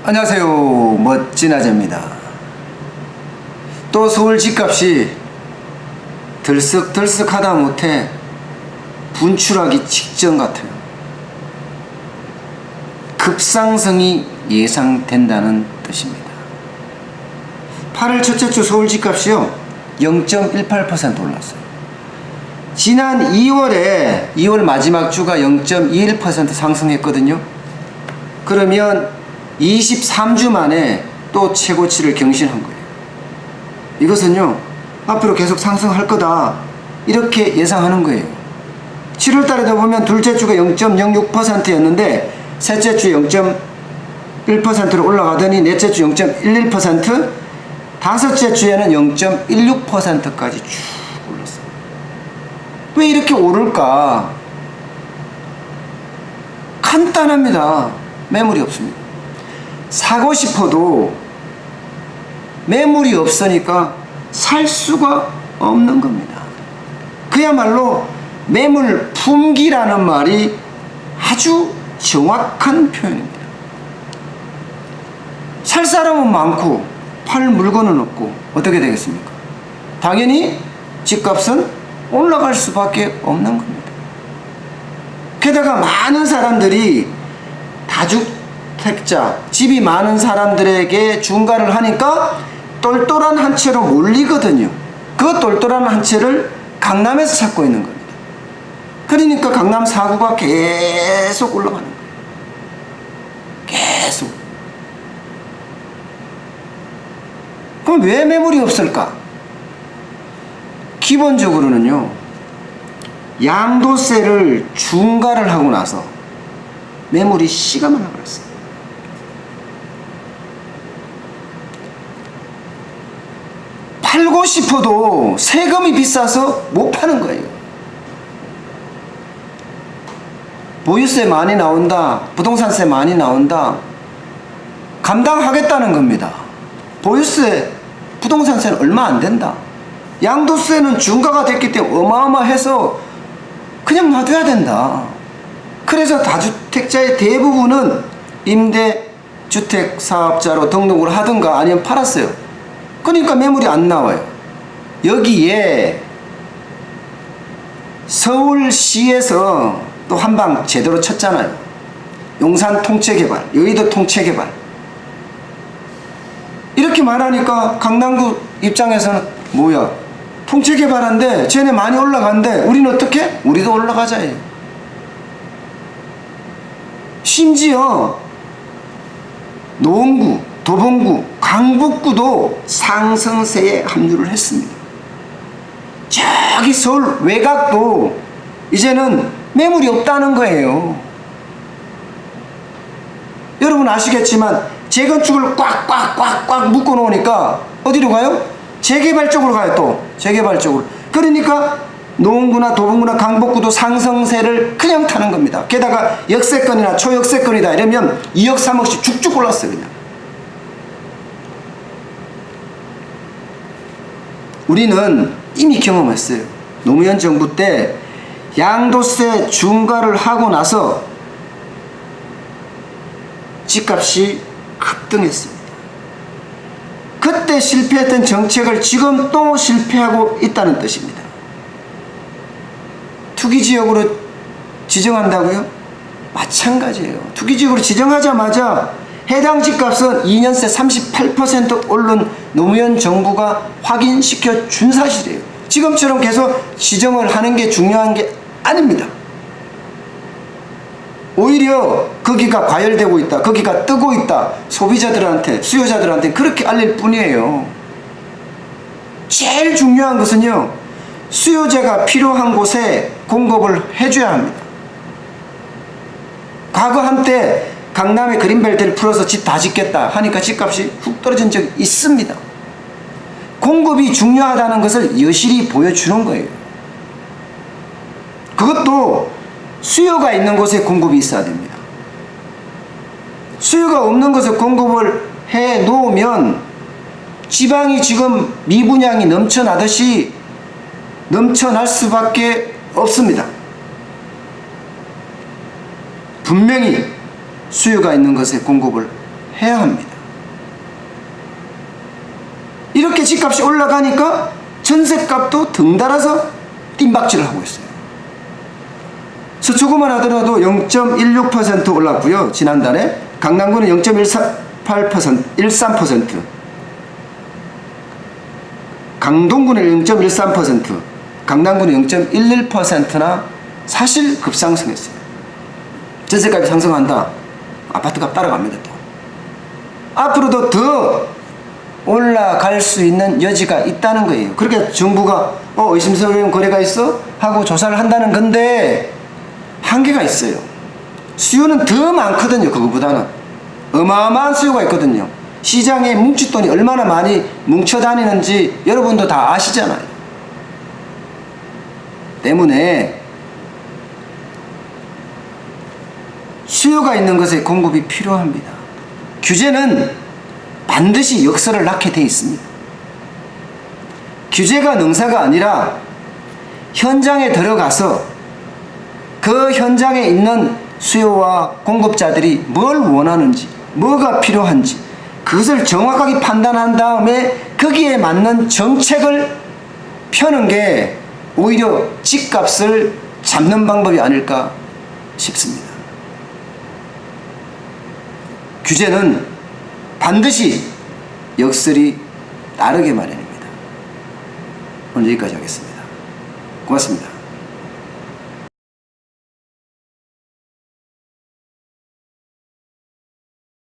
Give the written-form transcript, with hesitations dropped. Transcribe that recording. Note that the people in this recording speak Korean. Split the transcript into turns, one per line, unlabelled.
안녕하세요, 멋진 아재입니다. 또 서울 집값이 들썩들썩하다 못해 분출하기 직전 같아요. 급상승이 예상된다는 뜻입니다. 8월 첫째 주 서울 집값이요 0.18% 올랐어요. 지난 2월 마지막 주가 0.21% 상승했거든요. 그러면 23주 만에 또 최고치를 경신한 거예요. 이것은요 앞으로 계속 상승할 거다 이렇게 예상하는 거예요. 7월 달에도 보면 둘째 주가 0.06%였는데 셋째 주 0.1%로 올라가더니 넷째 주 0.11%, 다섯째 주에는 0.16%까지 쭉 올랐어요. 왜 이렇게 오를까? 간단합니다. 매물이 없습니다. 사고 싶어도 매물이 없으니까 살 수가 없는 겁니다. 그야말로 매물 품기라는 말이 아주 정확한 표현입니다. 살 사람은 많고 팔 물건은 없고 어떻게 되겠습니까? 당연히 집값은 올라갈 수밖에 없는 겁니다. 게다가 많은 사람들이 다주택자, 집이 많은 사람들에게 중가를 하니까 똘똘한 한 채로 몰리거든요. 그 똘똘한 한 채를 강남에서 찾고 있는 겁니다. 그러니까 강남 4구가 계속 올라가는 거예요. 계속. 그럼 왜 매물이 없을까? 기본적으로는요, 양도세를 중과를 하고 나서 매물이 씨가 많아버렸어요. 팔고 싶어도 세금이 비싸서 못 파는 거예요. 보유세 많이 나온다, 부동산세 많이 나온다, 감당하겠다는 겁니다. 보유세, 부동산세는 얼마 안 된다. 양도세는 중과가 됐기 때문에 어마어마해서 그냥 놔둬야 된다. 그래서 다주택자의 대부분은 임대주택 사업자로 등록을 하든가 아니면 팔았어요. 그러니까 매물이 안 나와요. 여기에 서울시에서 또 한 방 제대로 쳤잖아요. 용산 통째개발, 여의도 통째개발. 이렇게 말하니까 강남구 입장에서는 뭐야, 통째개발한데 쟤네 많이 올라간대, 우리는 어떻게? 우리도 올라가자예요. 심지어 노원구, 도봉구, 강북구도 상승세에 합류를 했습니다. 저기 서울 외곽도 이제는 매물이 없다는 거예요. 여러분 아시겠지만 재건축을 꽉꽉꽉꽉 묶어 놓으니까 어디로 가요? 재개발 쪽으로 가요. 또 재개발 쪽으로. 그러니까 노원구나 도봉구나 강북구도 상승세를 그냥 타는 겁니다. 게다가 역세권이나 초역세권이다 이러면 2억 3억씩 쭉쭉 올랐어요. 그냥. 우리는 이미 경험했어요. 노무현 정부 때 양도세 중과를 하고 나서 집값이 급등했습니다. 그때 실패했던 정책을 지금 또 실패하고 있다는 뜻입니다. 투기지역으로 지정한다고요? 마찬가지예요. 투기지역으로 지정하자마자 해당 집값은 2년 새 38% 오른 노무현 정부가 확인시켜 준 사실이에요. 지금처럼 계속 지정을 하는 게 중요한 게 아닙니다. 오히려 거기가 과열되고 있다, 거기가 뜨고 있다, 소비자들한테, 수요자들한테 그렇게 알릴 뿐이에요. 제일 중요한 것은요, 수요자가 필요한 곳에 공급을 해줘야 합니다. 과거 한때 강남의 그린벨트를 풀어서 집 다 짓겠다 하니까 집값이 훅 떨어진 적이 있습니다. 공급이 중요하다는 것을 여실히 보여주는 거예요. 그것도 수요가 있는 곳에 공급이 있어야 됩니다. 수요가 없는 곳에 공급을 해 놓으면 지방이 지금 미분양이 넘쳐나듯이 넘쳐날 수밖에 없습니다. 분명히 수요가 있는 것에 공급을 해야 합니다. 이렇게 집값이 올라가니까 전셋값도 등달아서 뜀박질을 하고 있어요. 서초구만 하더라도 0.16% 올랐고요. 지난달에 강남구는 0.13%, 강동구는 0.13%, 강남구는 0.11%나 사실 급상승했어요. 전세값이 상승한다. 아파트값 따라갑니다. 또 앞으로도 더 올라갈 수 있는 여지가 있다는 거예요. 그렇게 정부가 의심스러운 거래가 있어? 하고 조사를 한다는 건데 한계가 있어요. 수요는 더 많거든요. 그거보다는 어마어마한 수요가 있거든요. 시장에 뭉칫돈이 얼마나 많이 뭉쳐다니는지 여러분도 다 아시잖아요. 때문에 수요가 있는 것에 공급이 필요합니다. 규제는 반드시 역설을 낳게 되어 있습니다. 규제가 능사가 아니라 현장에 들어가서 그 현장에 있는 수요와 공급자들이 뭘 원하는지, 뭐가 필요한지 그것을 정확하게 판단한 다음에 거기에 맞는 정책을 펴는 게 오히려 집값을 잡는 방법이 아닐까 싶습니다. 규제는 반드시 역설이 따르게 마련입니다. 오늘 여기까지 하겠습니다. 고맙습니다.